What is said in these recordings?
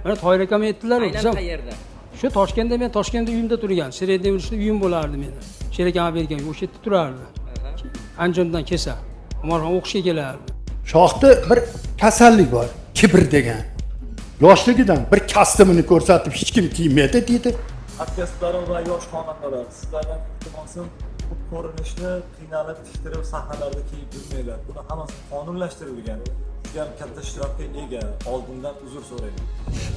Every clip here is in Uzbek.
Mana Toyir akam aytdilar, Aynan qayerda? shu Toshkentda, men Toshkentda uyimda turgan, Sredniy Urishda uyim bo'lardi meni. Sher akam bergan, o'sha yerda turardi. Andijondan kelsa, Umarxon o'qishga kelardi. Shohda bir kasallik bor, kibr degan. Yoshligidan bir kostyumini ko'rsatib hech kim kiymaydi deydi. Hamkasblar va yosh xonandalar, sizlardan iltimosim bu ko'rinishni qiynalib tiktirib sahnalarda kiyib yurmanglar. Buni hammasi qonunlashtirilgan. Juda ham katta ishtirokga ega. Oldindan uzr so'rayman.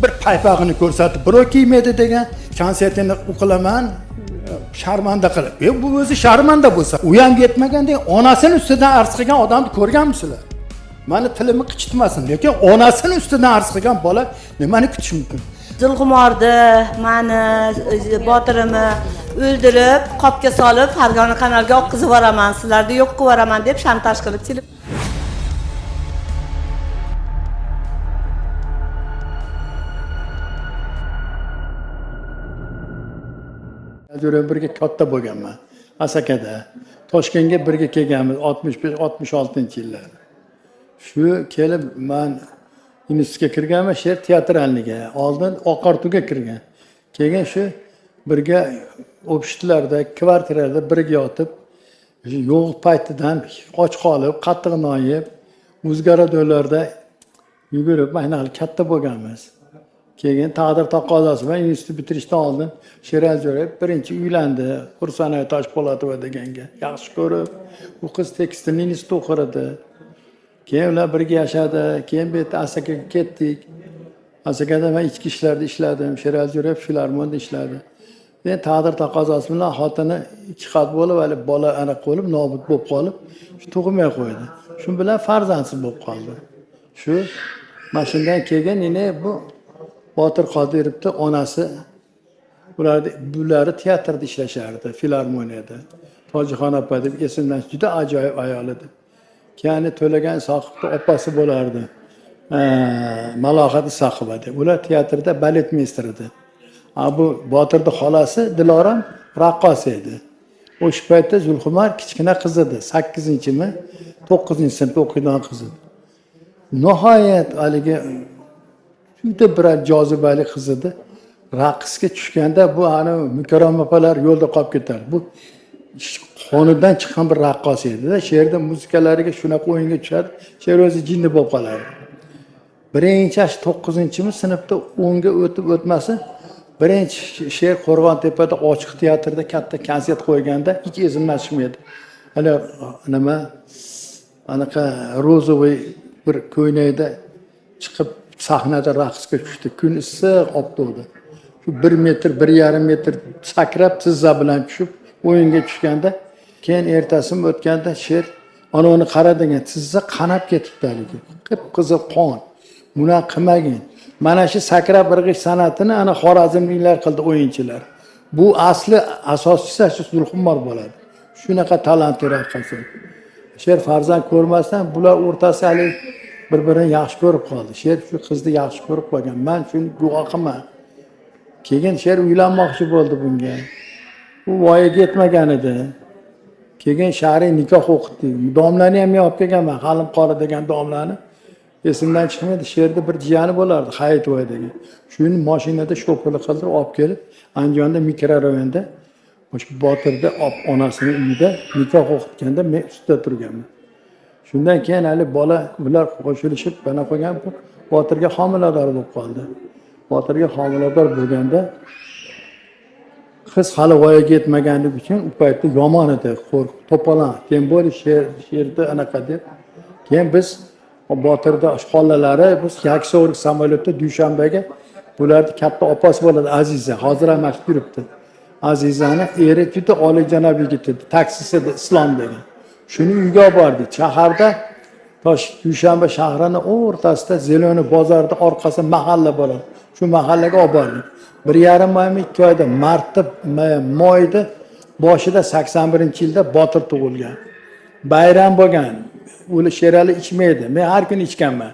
Bir paypog'ini ko'rsatib, birov kiymaydi degan, konsertini o'qilaman, sharmanda qilib. Bu o'zi sharmanda bo'lsa, u ham yetmaganda onasini ustidan arz qilgan odamni ko'rganmisizlar? Mani tilimni qichitmasin, lekin onasini ustidan arz qilgan bola nimani kutish mumkin? Zulg'umorni, mani botirimni o'ldirib, qopga solib, Farg'ona kanalga oqizib yuboraman, sizlarni yo'q qilib yuboraman deb shantaj qilib kelib. Jo'ra birga katta bo'lganman. Asakada, Toshkentga birga kelganmiz 65-66-yillar. Shu kelib men institutga kirganman, she'r teatralniga. Oldin Oqartuga kirgan. Keyin shu birga o'pishtilarda, kvartirada birga yotib, yo'q paytidan och qolib, qattiq noyib, o'zgaradorlarda yugurib, mana katta bo'lganmiz. Keyin taqdir taqozosi bilan institut bitirishdan oldin Sherali Jo'rayev birinchi uylandi. Xursanoy Toshpo'latova deganga yaxshi ko'rib, u qiz tekstilni institutda o'qir edi. Keyin ular birga yashadi. Keyin bu yerda Asakaga ketdik. Asakada men ichki ishlarda ishladim. Sherali Jo'rayev filarmonda ishladi. Men taqdir taqozosi bilan xotini ikki xat bo'lib, hali bola aniq bo'lib, nobud bo'lib qolib, tug'may qo'ydi. Shu bilan farzandsiz bo'lib qoldi. Shu mashindan keyin yana bu Botir Qodirovning onasi bularni teatrda ishlashardi, filarmoniyada. Tojixon opa deb esimdan juda ajoyib ayol edi. Keyin To'lagan Soqovning opasi bo'lardi. Malohat Soqova deb. Ular teatrda balet meister edi. Bu Botirning xolasi Diloram raqqos edi. O'sha paytda Zulxumar kichkina qiz edi, 8-mi, 9-sinfda o'qiydigan qiz edi. Nihoyat haligi juda bir jozibali qiz edi. Raqsga tushganda bu ana Mukarram opalar yo'lda qolib ketadi. Bu xonadon chiqqan bir raqqos edi-da, she'rda musikalariga shunaqa o'yinga tushadi, she'r o'zi jinni bo'lib qolardi. Birinchi 9-mi sinfda 10ga o'tib o'tmasi, birinchi she'r Qo'rg'ontepada ochiq teatrda katta konsert qo'yganda hech esimdan chiqmaydi. Hali nima anaqa rozovoy bir ko'ynakda chiqib sahnada raqsga tushdi. Kun issiq optodi. Shu 1 metr, 1,5 metr sakrab tizza bilan tushib o'yinga tushganda, keyin ertasimi o'tganda she'r ana uni qara degan tizza qanab ketibdi haligi. Qip-qizil qon. Buni qilmagin. Mana shu sakrab irg'ish san'atini ana Xorazmliklar qildi o'yinchilar. Bu asli asoschisi shu Zulxumor bo'ladi. Shunaqa talantli qilsa. She'r farzand ko'rmasdan bular o'rtasi hali bir-birini yaxshi ko'rib qoldi. She'r shu qizni yaxshi ko'rib qolgan. Men shuni guvohiman. Keyin she'r uylanmoqchi bo'ldi bunga. U voyaga yetmagan edi. Keyin shar'iy nikoh o'qitdi. Domlani ham olib kelganman, Halim qori degan domlani. Esimdan chiqmaydi, she'rda bir jiyani bo'lardi, Hayito'ydagi. Shuni mashinada sho'pirlik qildirib olib kelib, Andijonda mikrorayonda o'sha Botirda onasining uyida nikoh o'qitganda men ustida turganman. Shundan keyin hali bola ular qo'shilishib bana qo'ygan, Botirga homilador bo'lib qoldi. Botirga homilador bo'lganda qiz hali voyaga yetmaganligi uchun u paytda yomon edi, to'polon, keyin bo'li she'rda anaqa deb. Keyin biz Botirda xollalari biz yakso'rik samolyotda Dushanbaga bularning katta opasi bo'ladi Aziza, hozir ham mashhur yuribdi. Azizani eri juda oliyjanob yigit edi, taksisida Islom degan. Shuni uyga olib bordi. Shaharda Dushanba shahrining o'rtasida Zeloni bozorida orqasida mahalla bo'ladi. Shu mahallaga olib bordi. 1,5 oymi 2 oyda martda moyda boshida 81-yilda Botir tug'ilgan. Bayram bo'lgan. Uli Sherali ichmaydi. Men har kun ichganman.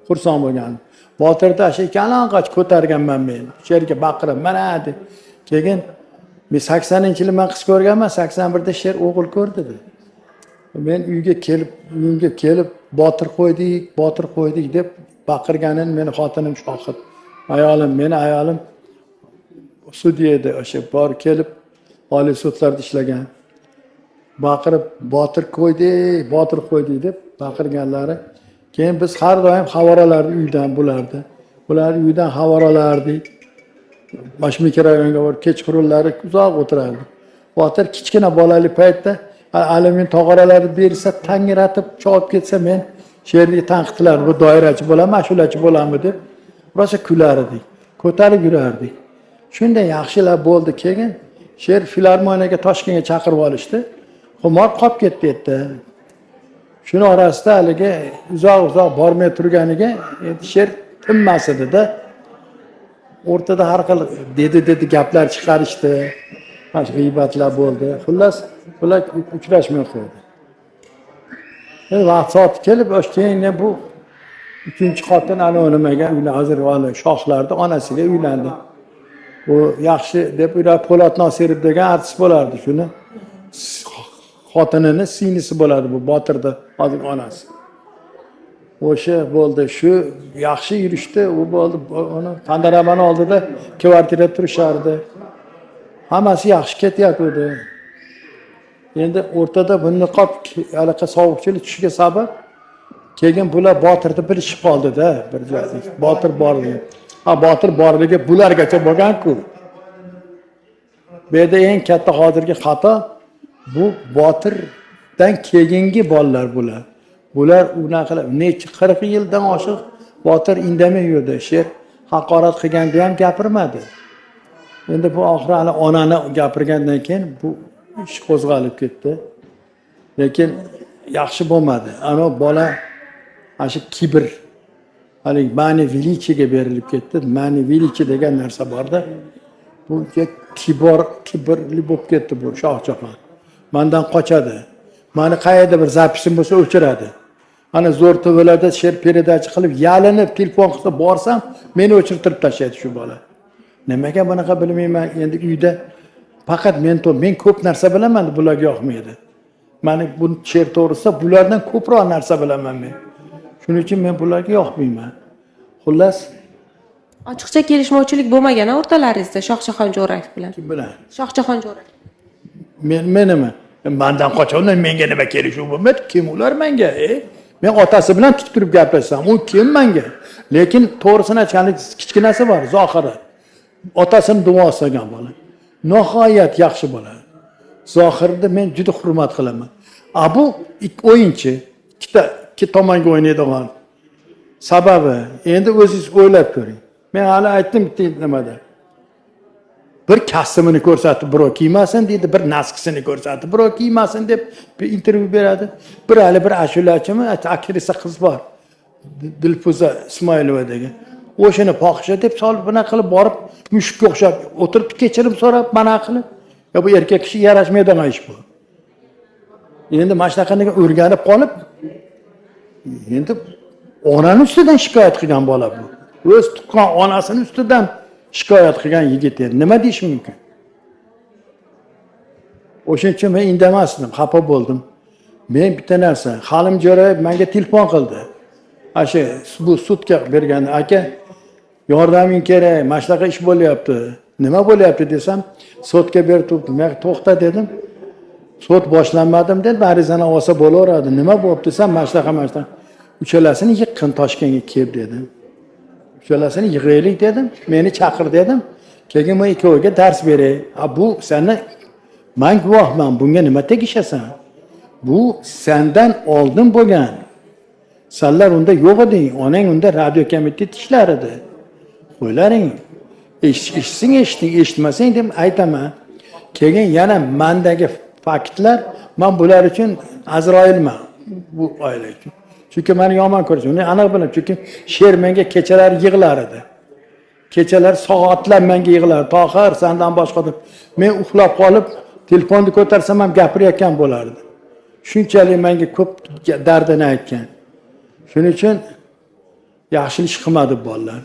Xursand bo'lganman. Botirda shu kalonqoch ko'targanman men. She'rga baqirib, mana deb. Keyin men 80-yil men qiz ko'rganman, 81da she'r o'g'il ko'rdi dedi. Men uyga kelib Botir qo'ydik deb baqirganini meni xotinim shohid. meni ayolim sudya edi, o'sha bor kelib oliy sudlarda ishlagan. Baqirib botir qo'ydik deb baqirganlari. Keyin biz har doim xavoralarni uydan bo'lardi. Bularni uydan xavoralardik. Mashmika rayonga borib kechqurunlari uzoq o'tirardi. Botir kichkina bolali paytda alyumin tog'oralarni bersa, tangiratib chopib ketsa men she'rga tanqidlar, bu doirachi bo'ladimi, ashulachi bo'ladimi deb rosa kular edik. Ko'tarib yurardik. Shunday yaxshilar bo'ldi. Keyin she'r filarmoniyaga Toshkentga chaqirib olishdi. Xumor qolib ketdi yerda. Shuni orasida haligi uzoq bormay turganiga endi she'r tinmas edi-da. O'rtada har xil dedi gaplar chiqarishdi. Mana g'iybatlar bo'ldi. Xullas, ular uchrashmay qo'ydi. Endi vaqt soati kelib, keyin bu uchinchi xotin ana nimaga uylandi, hozir shohlarning onasiga uylandi. Bu yaxshi deb ular Po'lat Nosirov degan artist bo'lardi. Shuni xotinini singlisi bo'ladi bu Botirda hozir onasi. O'sha bo'ldi, shu yaxshi yurishdi, u bo'ldi. Uni Qandaramani oldida kvartirada turishardi. Hammasi yaxshi ketyapti. Endi o'rtada bu niqob halaqa sovuqchilik tushishiga sabab keyin bular Botirni bilishib qoldi-da bir joyda. Botir borligi. Botir borligi bulargacha bo'lgan-ku. Bu yerda eng katta hozirgi xato bu Botirdan keyingi bolalar bular. Bular unaqa necha 40 yildan oshiq Botir indamay yurdi. She'r haqorat qilganda ham gapirmadi. Endi bu oxiri ana onani gapirgandan keyin bu ish qo'zg'alib ketdi. Lekin yaxshi bo'lmadi. Ana bola shu kibr, hali ma'ni velichiga berilib ketdi. Ma'ni velichi degan narsa borda. Bu kibrli bo'lib ketdi bu Shohjahon. Mendan qochadi. Meni qayerda bir zapisim bo'lsa o'chiradi. Ana zo'r to'valarda she'r peredachi qilib, yalinib telefon qilsa borsam, meni o'chirtirib tashlaydi shu bola. Nimaga bunaqa bilmayman. Endi uyda faqat men ko'p narsa bilaman, bularga yoqmaydi. Meni bu she'r to'g'risida bulardan ko'proq narsa bilaman men. Shuning uchun men bularga yoqmayman. Xullas, ochiqcha kelishmovchilik bo'lmagan o'rtalaringizda Shohjahon Jo'rayev bilan. kim bilan? Shohjahon Jo'rayev. Menimi? Mendan qochondan menga nima kelishuv bo'lmaydi? Kim ular menga? Men otasi bilan tik turib gaplashsam, u kim menga? Lekin to'g'risini aytganlik kichkinasi bor, Zohira. Otasini duosi olgan bola. Nihoyat yaxshi bola. Zohirni men juda hurmat qilaman. Bu o'yinchi, ikki tomonga o'ynaydigan. Sababi, endi o'zingiz o'ylab ko'ring. Men hali aytdim nimada. Bir kastimini ko'rsatib, birov kiymasin deydi, bir naskisini ko'rsatib, birov kiymasin deb bir intervyu beradi. Bir ashulachimi, aktrisa qiz bor. Dilfuza Ismoilova degan. O'shini fohisha deb solib, buna qilib borib, mushukka o'xshab o'tirib kechirim so'rab, mana qilib. Bu erkak kishi yarashmaydigan ish bu. Endi mana shunaqangi o'rganib qolib, endi onani ustidan shikoyat qilgan bola bu. O'z tuqqan onasini ustidan shikoyat qilgan yigit edi. Nima deyish mumkin? O'shuning uchun men indamasdim, xafa bo'ldim. Men bitta narsa, Halim Jo'rayev menga telefon qildi. Bu sudga bergan aka, yordaming kerak, mana shunaqa ish bo'lyapti. Nima bo'lyapti desam, sudga berib turibdim. Men to'xta dedim. Sud boshlanmadim dedi, arizani olsa bo'laveradi. Nima bo'pti desam, mana shunaqa. Uchalasini yiqqin Toshkentga kelib dedim. Uchalasini yig'aylik dedim. Meni chaqir dedim. Keyin men ikkoviga dars beray. Bu seni men guvohman. Bunga nima tegishasan? Bu sendan oldin bo'lgan. Senlar unda yo'q eding. Onang unda radio komitet ishlar edi. Qo'ylaring. Eshitmasang deb aytaman. Keyin yana mendagi faktlar, men bular uchun Azroilman bu oila uchun. Chunki meni yomon ko'rishdi. Uni aniq bilaman. Chunki she'r menga kechalar yig'lar edi. Kechalar soatlar menga yig'lar. Tohir sendan boshqa deb. Men uxlab qolib, telefonni ko'tarsam ham gapirayotgan bo'lardi. Shunchalik menga ko'p dardini aytgan. Shuning uchun yaxshilik qilmadi bolalar.